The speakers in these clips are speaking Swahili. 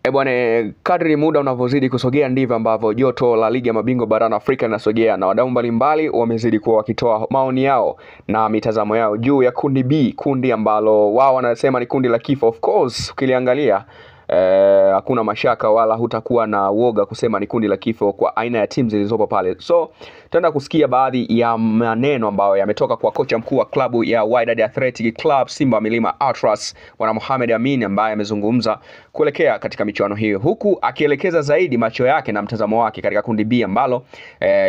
Bwana, kadri muda unavyozidi kusogea ndivyo ambavyo joto la ligi ya mabingwa barani Afrika linasogea, na wadau mbalimbali wamezidi kuwa wakitoa maoni yao na mitazamo yao juu ya kundi B, kundi ambalo wao wanasema ni kundi la kifo. Of course ukiliangalia hakuna mashaka wala hutakuwa na uoga kusema ni kundi la kifo kwa aina ya timu zilizopo pale. So tutaenda kusikia baadhi ya maneno ambayo yametoka kwa kocha mkuu wa klabu ya Wydad Athletic Club Simba Milima Atlas, Bwana Mohamed Amin, ambaye amezungumza kuelekea katika michuano hiyo, huku akielekeza zaidi macho yake na mtazamo wake katika kundi B ambalo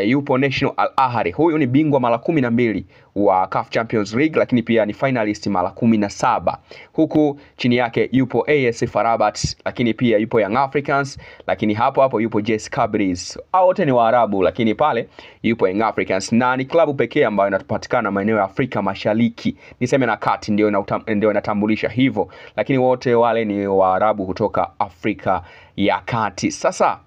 yupo National Al Ahly. Huyu ni bingwa mara 12 wa CAF Champions League, lakini pia ni finalist mara 17. Huku chini yake yupo AS FAR Rabat, lakini pia yupo Young Africans, lakini hapo yupo JS Kabylie. Hao wote ni Waarabu, lakini pale yupo Young Africans, na ni klabu pekee ambayo inapatikana maeneo ya Afrika Mashariki, niseme na kati, ndio inatambulisha hivyo, lakini wote wale ni Waarabu kutoka Afrika ya Kati. Sasa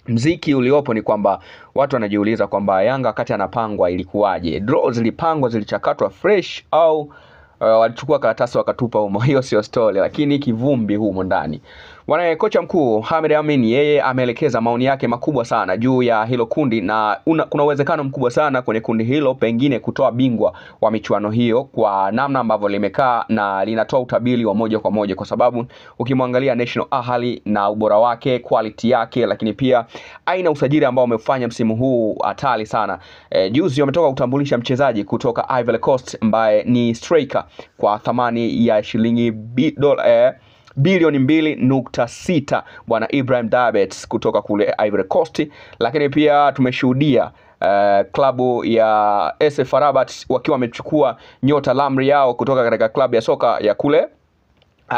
mziki uliopo ni kwamba watu wanajiuliza kwamba Yanga wakati anapangwa ilikuwaje? Draw zilipangwa, zilichakatwa fresh au walichukua karatasi wakatupa humo? Hiyo sio story, lakini kivumbi humo ndani. Bwana kocha mkuu Mohamed Amin, yeye ameelekeza maoni yake makubwa sana juu ya hilo kundi, na kuna uwezekano mkubwa sana kwenye kundi hilo pengine kutoa bingwa wa michuano hiyo kwa namna ambavyo limekaa, na linatoa utabiri wa moja kwa moja, kwa sababu ukimwangalia National Ahly na ubora wake, quality yake, lakini pia aina usajili ambao umefanya msimu huu hatari sana. Juzi wametoka kutambulisha mchezaji kutoka Ivory Coast ambaye ni striker kwa thamani ya shilingi bilioni 2.6, Bwana Ibrahim Dabet kutoka kule Ivory Coast. Lakini pia tumeshuhudia klabu ya AS FAR Rabat wakiwa wamechukua nyota Lamri yao kutoka katika klabu ya soka ya kule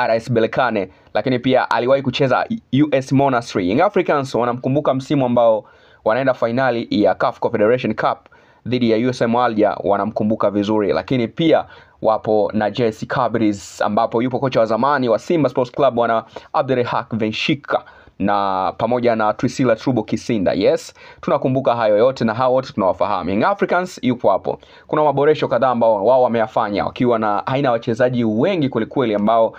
RS Berkane, lakini pia aliwahi kucheza US Monastir. Young Africans wanamkumbuka msimu ambao wanaenda finali ya CAF Confederation Cup dhidi ya USM Alger, wanamkumbuka vizuri. Lakini pia wapo na JS Kabylie ambapo yupo kocha wa zamani wa Simba Sports Club Bwana Abdelrahak Benshika, na pamoja na Twisila Trubo Kisinda. Yes, tunakumbuka hayo yote na hao wote tunawafahamu. Young Africans yupo hapo. Kuna maboresho kadhaa ambao wao wameyafanya wakiwa na aina wachezaji wengi kweli ambao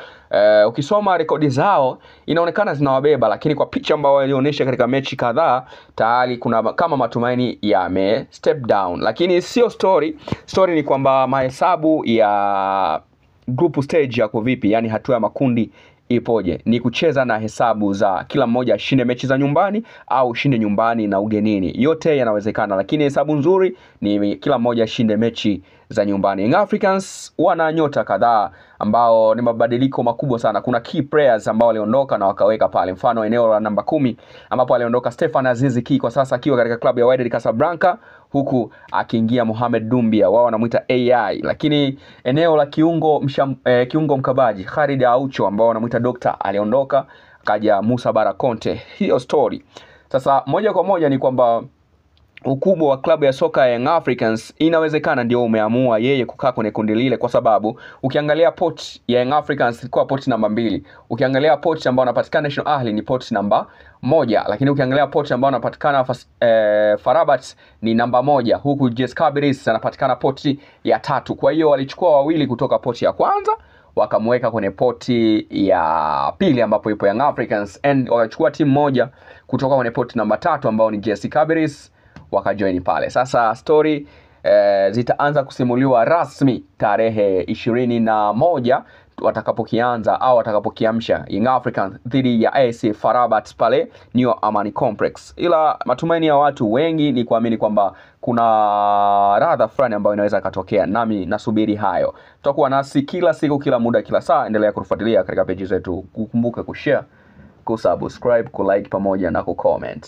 ukisoma rekodi zao inaonekana zinawabeba, lakini kwa picha ambao walionyesha katika mechi kadhaa tayari kuna kama matumaini yame step down. Lakini sio story ni kwamba mahesabu ya group stage yako vipi, yani hatua ya makundi ipoje. Ni kucheza na hesabu za kila mmoja ashinde mechi za nyumbani au shinde nyumbani na ugenini. Yote yanawezekana, lakini hesabu nzuri ni kila mmoja ashinde mechi za nyumbani. Young Africans wana nyota kadhaa ambao ni mabadiliko makubwa sana. Kuna key players ambao waliondoka na wakaweka pale, mfano eneo la namba 10 ambapo aliondoka Stefan Aziz Ki, kwa sasa akiwa katika klabu ya Wydad Casablanca, huku akiingia Mohamed Dumbia, wao wanamuita AI. Lakini eneo la kiungo mkabaji Khalid Aucho ambao wanamuita Doctor aliondoka, kaja Musa Barakonte. Hiyo story. Sasa moja kwa moja ni kwamba ukubwa wa klabu ya soka ya Young Africans inawezekana ndio umeamua yeye kukaa kwenye kundi lile, kwa sababu ukiangalia pot ya Young Africans ilikuwa pot namba 2, ukiangalia pot ambao wanapatikana National Ahly ni pot namba 1, lakini ukiangalia pot ambao wanapatikana FAR Rabat ni namba 1, huku JS Kabylie anapatikana pot ya 3. Kwa hiyo walichukua wawili kutoka pot ya kwanza wakamweka kwenye poti ya pili ambapo ipo Young Africans, and wakachukua timu moja kutoka kwenye poti namba 3 ambao ni JS Kabylie wakajoin pale. Sasa story zitaanza kusimuliwa rasmi tarehe 21 watakapokianza au watakapokiamsha Young Africans dhidi ya AS FAR Rabat pale New Amani Complex. Ila matumaini ya watu wengi ni kuamini kwamba kuna radha fulani ambayo inaweza katokea, nami nasubiri hayo. Tutakuwa nasi kila siku, kila muda, kila saa. Endelea kutufuatilia katika page zetu, kukumbuka kushare, kusubscribe, kulike pamoja na kucomment.